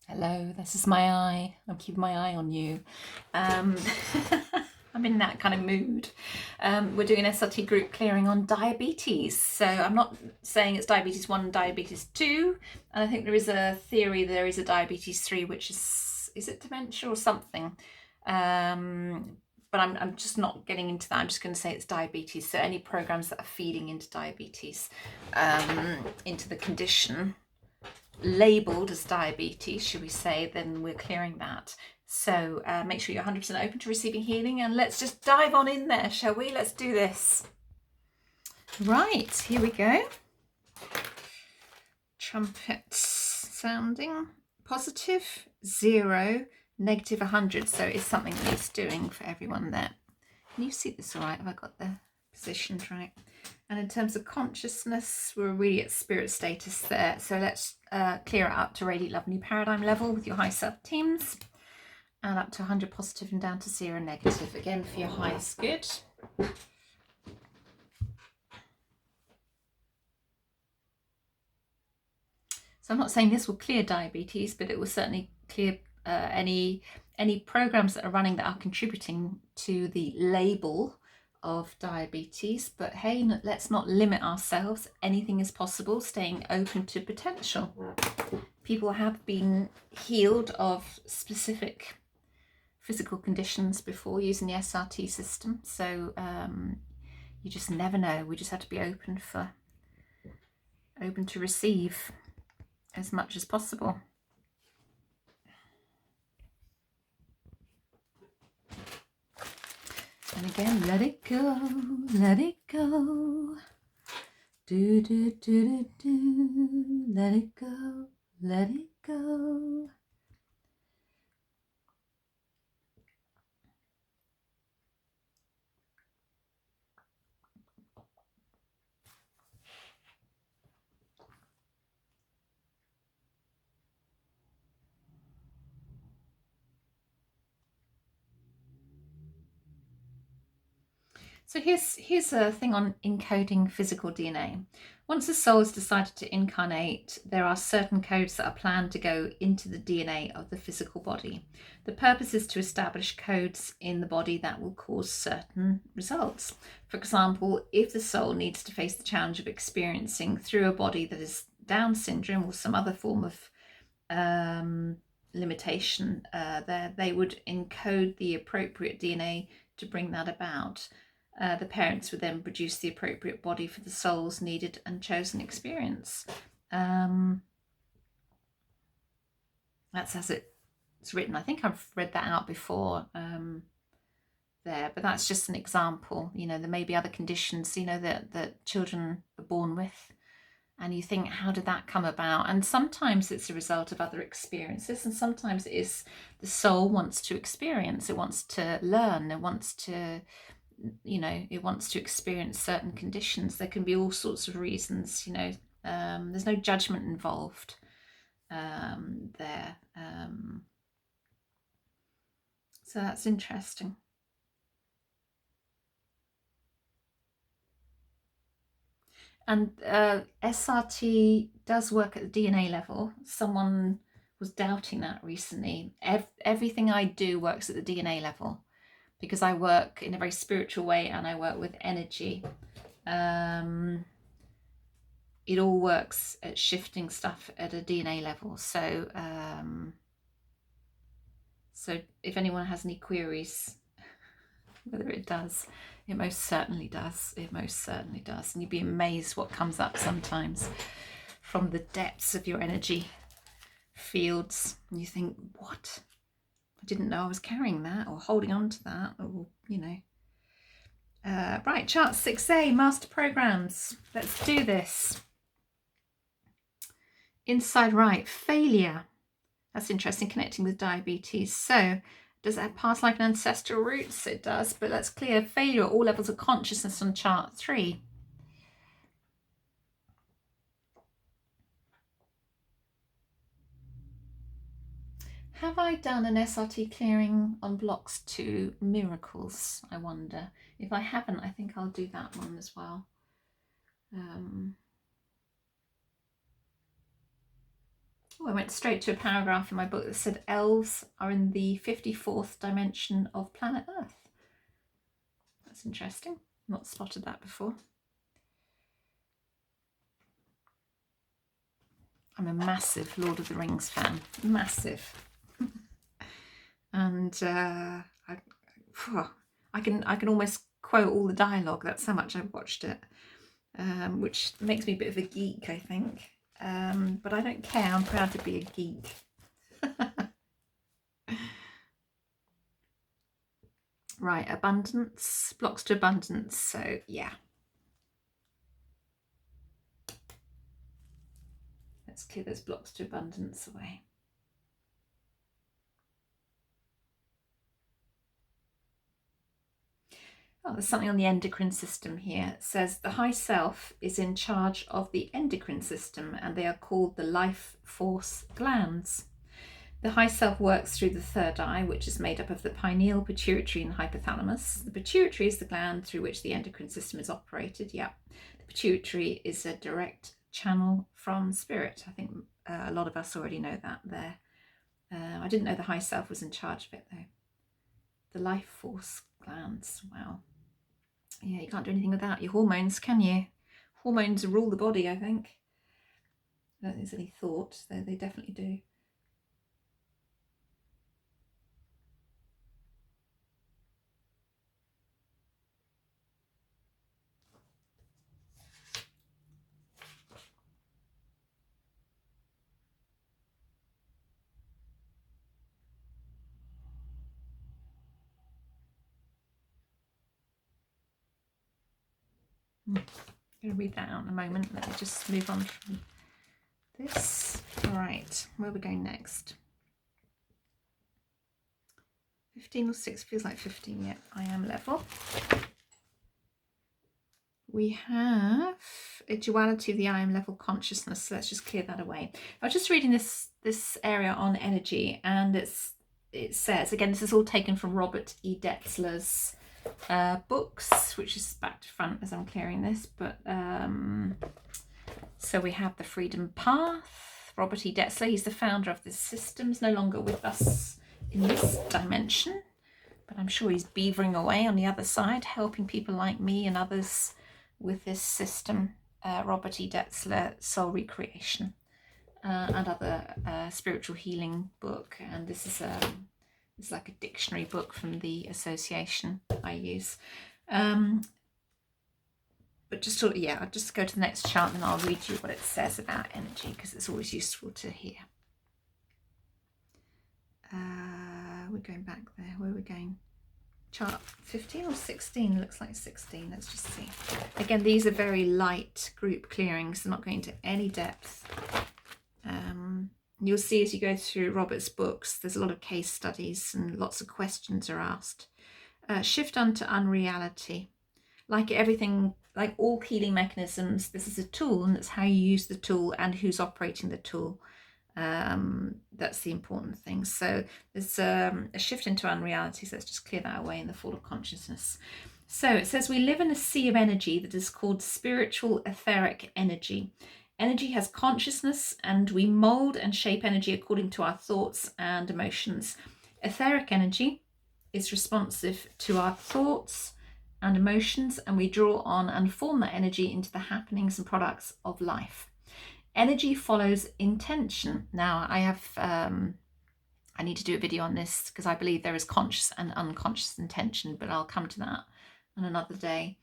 Hello, this is my eye. I'm keeping my eye on you. Um, I'm in that kind of mood. We're doing an SRT group clearing on diabetes. So I'm not saying it's diabetes 1 and diabetes 2. And I think there is a theory there is a diabetes 3, which is it dementia or something? But I'm just not getting into that. I'm just going to say it's diabetes. So any programs that are feeding into diabetes, into the condition, labelled as diabetes, should we say, then we're clearing that. So make sure you're 100% open to receiving healing, and let's just dive on in there, shall we? Let's do this. Right, here we go. Trumpet sounding. Positive, 0, negative 100. So it's something that needs doing for everyone there. Can you see this all right? Have I got the positions right? And in terms of consciousness, we're really at spirit status there. So let's clear it up to radiant love new paradigm level with your high self teams, and up to 100 positive and down to 0 negative, again for your highest good. So I'm not saying this will clear diabetes, but it will certainly clear any programs that are running that are contributing to the label of diabetes. But hey, let's not limit ourselves. Anything is possible, staying open to potential. People have been healed of specific physical conditions before using the SRT system. So you just never know. We just have to be open to receive as much as possible. And again, let it go, let it go. Do, do, do, do, do. Let it go, let it go. So here's a thing on encoding physical DNA. Once a soul has decided to incarnate, there are certain codes that are planned to go into the DNA of the physical body. The purpose is to establish codes in the body that will cause certain results. For example, if the soul needs to face the challenge of experiencing through a body that is Down syndrome or some other form of limitation, they would encode the appropriate DNA to bring that about. The parents would then produce the appropriate body for the soul's needed and chosen experience. That's as it's written. I think I've read that out before there, but that's just an example. You know, there may be other conditions, you know, that children are born with, and you think, how did that come about? And sometimes it's a result of other experiences, and sometimes it is the soul wants to experience, it wants to learn, it wants to, you know, it wants to experience certain conditions. There can be all sorts of reasons, you know. There's no judgment involved there. So that's interesting. And SRT does work at the DNA level. Someone was doubting that recently. Everything I do works at the DNA level, because I work in a very spiritual way and I work with energy. It all works at shifting stuff at a DNA level. So so if anyone has any queries whether it does, it most certainly does. It most certainly does. And you'd be amazed what comes up sometimes from the depths of your energy fields. And you think, what? I didn't know I was carrying that or holding on to that, or, you know. Right, chart 6A, master programs. Let's do this. Inside right, failure. That's interesting, connecting with diabetes. So does it have past life and ancestral roots? It does, but let's clear failure at all levels of consciousness on chart 3. Have I done an SRT clearing on blocks 2 miracles? I wonder. If I haven't, I think I'll do that one as well. Oh, I went straight to a paragraph in my book that said elves are in the 54th dimension of planet Earth. That's interesting. Not spotted that before. I'm a massive Lord of the Rings fan. Massive. And I can almost quote all the dialogue. That's how much I've watched it, which makes me a bit of a geek, I think. But I don't care. I'm proud to be a geek. Right, abundance, blocks to abundance. So yeah, let's clear those blocks to abundance away. Oh, there's something on the endocrine system here. It says the high self is in charge of the endocrine system and they are called the life force glands. The high self works through the third eye, which is made up of the pineal, pituitary and hypothalamus. The pituitary is the gland through which the endocrine system is operated. Yeah, the pituitary is a direct channel from spirit. I think a lot of us already know that there. I didn't know the high self was in charge of it though. The life force glands, wow. Yeah, you can't do anything without your hormones, can you? Hormones rule the body, I think. I don't think there's any thought, though they definitely do. I'm going to read that out in a moment. Let me just move on from this. All right, where are we going next? 15 or 6, feels like 15, yeah, I am level. We have a duality of the I am level consciousness, so let's just clear that away. I was just reading this area on energy, and it says, again, this is all taken from Robert E. Detzler's books, which is back to front as I'm clearing this, but so we have the Freedom Path. Robert E. Detzler, he's the founder of this system, is no longer with us in this dimension, but I'm sure he's beavering away on the other side, helping people like me and others with this system. Robert E. Detzler, Soul Recreation, and other spiritual healing book, and this is it's like a dictionary book from the association I use. But just sort of, yeah, I'll just go to the next chart and I'll read you what it says about energy, because it's always useful to hear. We're going back there. Where are we going? Chart 15 or 16? Looks like 16. Let's just see. Again, these are very light group clearings. They're not going into any depth. You'll see as you go through Robert's books, there's a lot of case studies and lots of questions are asked. Shift onto unreality. Like everything, like all healing mechanisms, this is a tool, and it's how you use the tool and who's operating the tool. That's the important thing. So there's a shift into unreality, so let's just clear that away in the fall of consciousness. So it says we live in a sea of energy that is called spiritual etheric energy. Energy has consciousness, and we mold and shape energy according to our thoughts and emotions. Etheric energy is responsive to our thoughts and emotions, and we draw on and form that energy into the happenings and products of life. Energy follows intention. Now, I need to do a video on this because I believe there is conscious and unconscious intention, but I'll come to that on another day.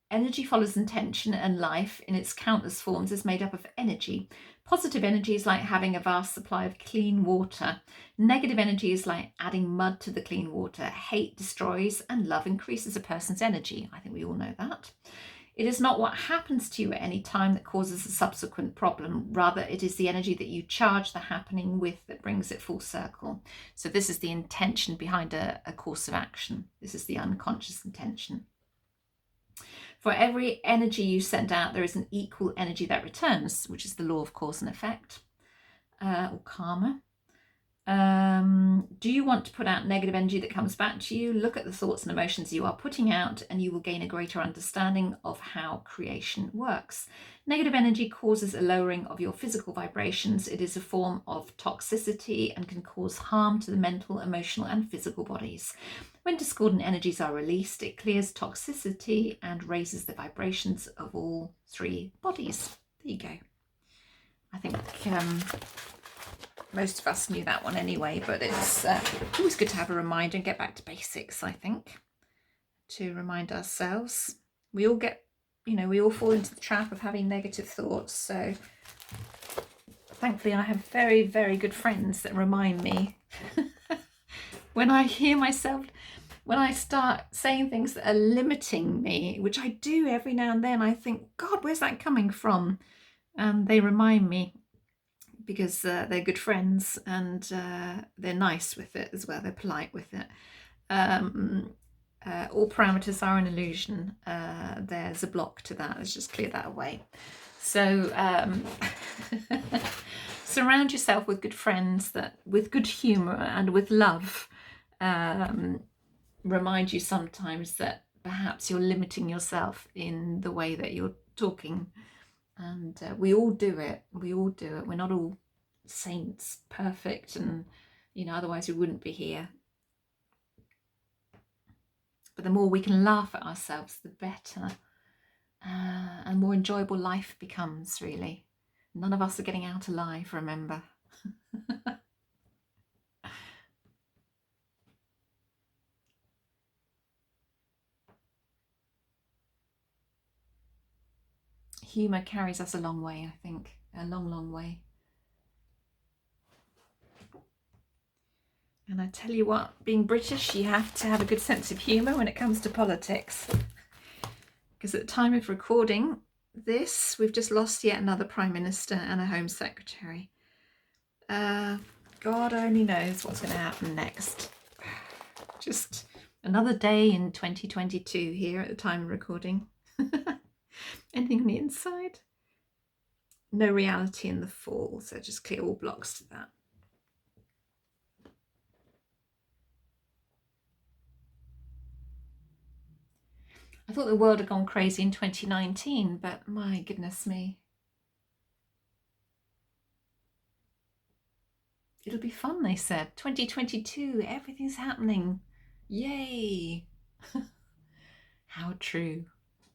Energy follows intention, and life in its countless forms is made up of energy. Positive energy is like having a vast supply of clean water. Negative energy is like adding mud to the clean water. Hate destroys and love increases a person's energy. I think we all know that. It is not what happens to you at any time that causes a subsequent problem. Rather, it is the energy that you charge the happening with that brings it full circle. So this is the intention behind a course of action. This is the unconscious intention. For every energy you send out, there is an equal energy that returns, which is the law of cause and effect, or karma. Do you want to put out negative energy that comes back to you? Look at the thoughts and emotions you are putting out, and you will gain a greater understanding of how creation works. Negative energy causes a lowering of your physical vibrations. It is a form of toxicity and can cause harm to the mental, emotional, and physical bodies. When discordant energies are released, it clears toxicity and raises the vibrations of all three bodies. There you go. I think most of us knew that one anyway, but it's always good to have a reminder and get back to basics, I think, to remind ourselves. We all get, we all fall into the trap of having negative thoughts. So thankfully I have very, very good friends that remind me when I hear myself, when I start saying things that are limiting me, which I do every now and then, I think, God, where's that coming from? And they remind me, because they're good friends, and they're nice with it as well. They're polite with it. All parameters are an illusion. There's a block to that. Let's just clear that away. So surround yourself with good friends that, with good humour and with love, remind you sometimes that perhaps you're limiting yourself in the way that you're talking. And we all do it. We all do it. We're not all saints, perfect, and otherwise we wouldn't be here. But the more we can laugh at ourselves, the better, and more enjoyable life becomes, really. None of us are getting out alive, remember. Humour carries us a long way, I think. A long, long way. And I tell you what, being British, you have to have a good sense of humour when it comes to politics. Because at the time of recording this, we've just lost yet another Prime Minister and a Home Secretary. God only knows what's going to happen next. Just another day in 2022 here at the time of recording. Anything on the inside? No reality in the fall, so just clear all blocks to that. I thought the world had gone crazy in 2019, but my goodness me. It'll be fun, they said. 2022, everything's happening. Yay! How true.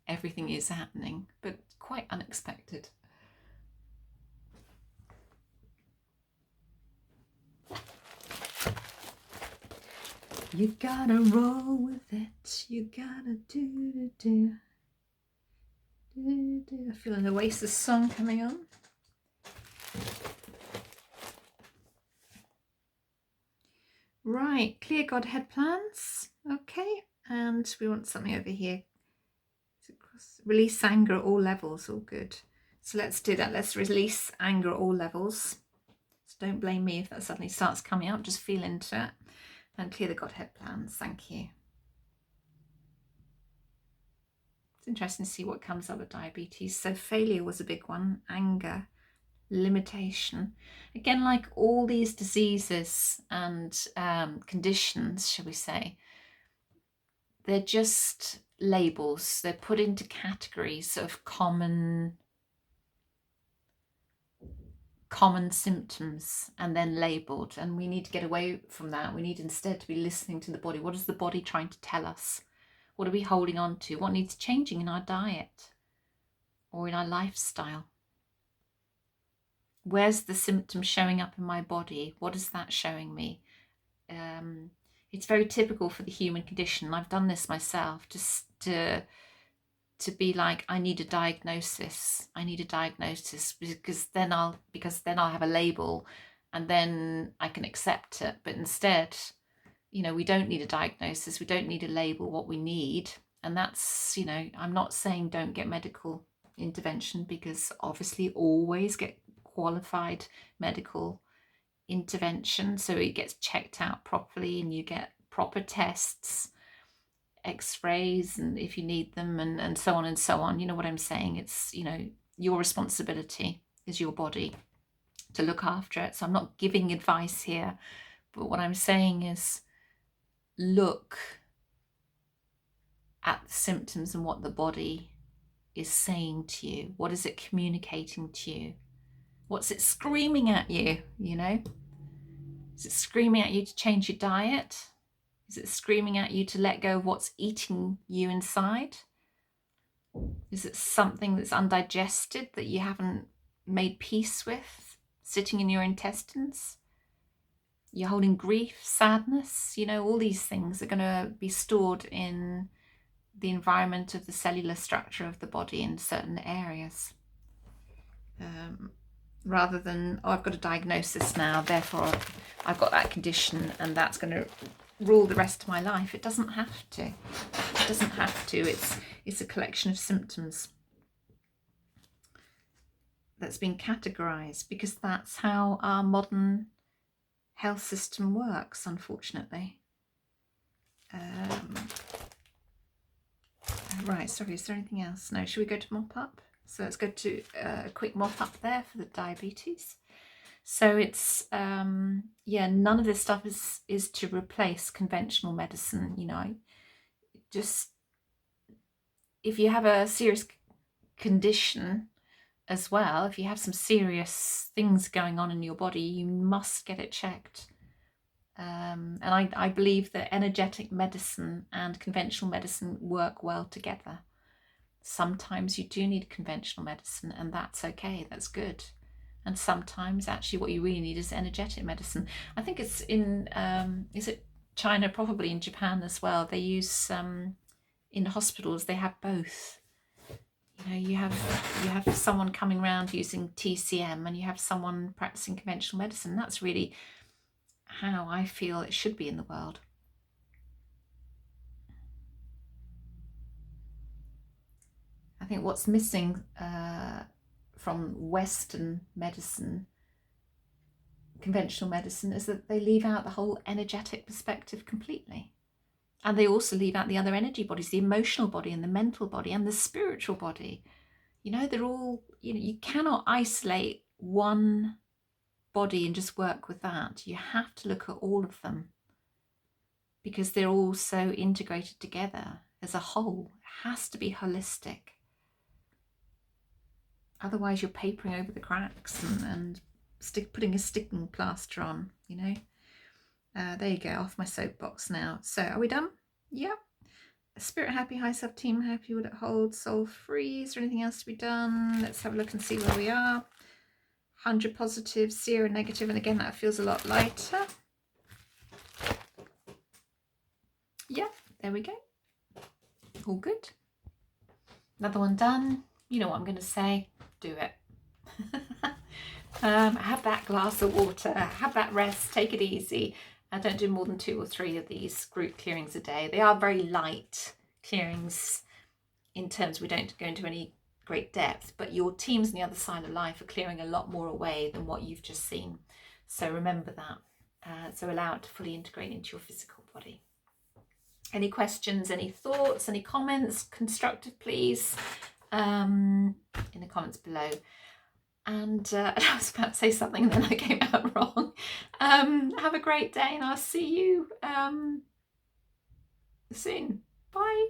Everything is happening, but quite unexpected. You gotta roll with it. You gotta do. I feel an Oasis song coming on. Right, clear Godhead plans. Okay, and we want something over here. Release anger at all levels. All good. So let's do that. Let's release anger at all levels. So don't blame me if that suddenly starts coming up. Just feel into it. And clear the Godhead plans. Thank you. It's interesting to see what comes up with diabetes. So failure was a big one. Anger, limitation. Again, like all these diseases and conditions, shall we say, they're just labels. They're put into categories of common symptoms and then labeled, and we need to get away from that. We need instead to be listening to the body. What is the body trying to tell us? What are we holding on to? What needs changing in our diet or in our lifestyle? Where's the symptom showing up in my body? What is that showing me? It's very typical for the human condition. I've done this myself, just to be like, I need a diagnosis. I need a diagnosis because then I'll have a label, and then I can accept it. But instead, we don't need a diagnosis. We don't need a label. What we need, and that's, I'm not saying don't get medical intervention, because obviously always get qualified medical intervention so it gets checked out properly and you get proper tests, x-rays, and if you need them, and so on and so on. You know what I'm saying? It's, your responsibility is your body to look after it. So I'm not giving advice here, but what I'm saying is look at the symptoms and what the body is saying to you. What is it communicating to you? What's it screaming at you, you know? Is it screaming at you to change your diet? Is it screaming at you to let go of what's eating you inside? Is it something that's undigested that you haven't made peace with, sitting in your intestines? You're holding grief, sadness, you know, all these things are going to be stored in the environment of the cellular structure of the body in certain areas. Rather than, oh, I've got a diagnosis now, therefore I've got that condition and that's going to rule the rest of my life. It doesn't have to. It doesn't have to. It's a collection of symptoms that's been categorized, because that's how our modern health system works, unfortunately. Right, sorry, is there anything else? No, should we go to mop up? So let's go to a quick mop up there for the diabetes. So it's, yeah, none of this stuff is to replace conventional medicine, you know. Just, if you have a serious condition as well, if you have some serious things going on in your body, you must get it checked. And I believe that energetic medicine and conventional medicine work well together. Sometimes you do need conventional medicine, and that's okay, that's good. And sometimes actually what you really need is energetic medicine. I think it's in, is it China, probably in Japan as well. They use, in hospitals, they have both. You know, you have someone coming around using TCM and you have someone practicing conventional medicine. That's really how I feel it should be in the world. I think what's missing from Western medicine, conventional medicine, is that they leave out the whole energetic perspective completely. And they also leave out the other energy bodies, the emotional body and the mental body and the spiritual body. You know, they're all, you know, you cannot isolate one body and just work with that. You have to look at all of them, because they're all so integrated together as a whole. It has to be holistic. Otherwise you're papering over the cracks and putting a sticking plaster on, you know. There you go, off my soapbox now. So are we done? Yep. Spirit happy, high self, team happy, will it hold, soul free? Is there anything else to be done? Let's have a look and see where we are. 100 positive, 0 negative, and again that feels a lot lighter. Yeah, there we go. All good. Another one done. You know what I'm going to say. Do it. Have that glass of water, have that rest, take it easy. I don't do more than 2 or 3 of these group clearings a day. They are very light clearings in terms we don't go into any great depth, but your teams on the other side of life are clearing a lot more away than what you've just seen. So remember that. So allow it to fully integrate into your physical body. Any questions, any thoughts, any comments, constructive please, in the comments below. And I was about to say something and then I came out wrong. Have a great day and I'll see you soon. Bye.